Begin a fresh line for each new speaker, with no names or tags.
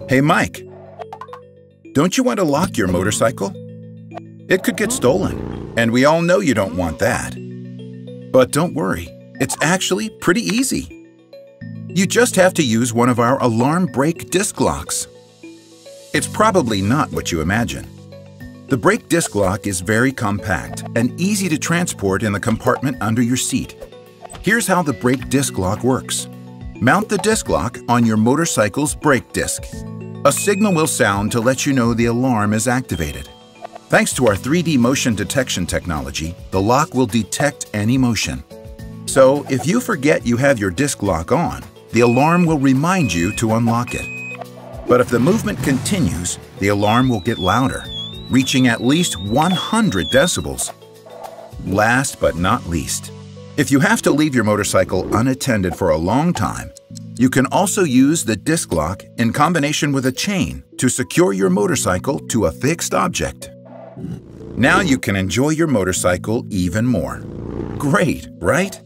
Hey Mike, don't you want to lock your motorcycle? It could get stolen, and we all know you don't want that. But don't worry, it's actually pretty easy. You just have to use one of our alarm brake disc locks. It's probably not what you imagine. The brake disc lock is very compact and easy to transport in the compartment under your seat. Here's how the brake disc lock works. Mount the disc lock on your motorcycle's brake disc. A signal will sound to let you know the alarm is activated. Thanks to our 3D motion detection technology, the lock will detect any motion. So if you forget you have your disc lock on, the alarm will remind you to unlock it. But if the movement continues, the alarm will get louder, reaching at least 100 decibels. Last but not least, if you have to leave your motorcycle unattended for a long time, you can also use the disc lock in combination with a chain to secure your motorcycle to a fixed object. Now you can enjoy your motorcycle even more. Great, right?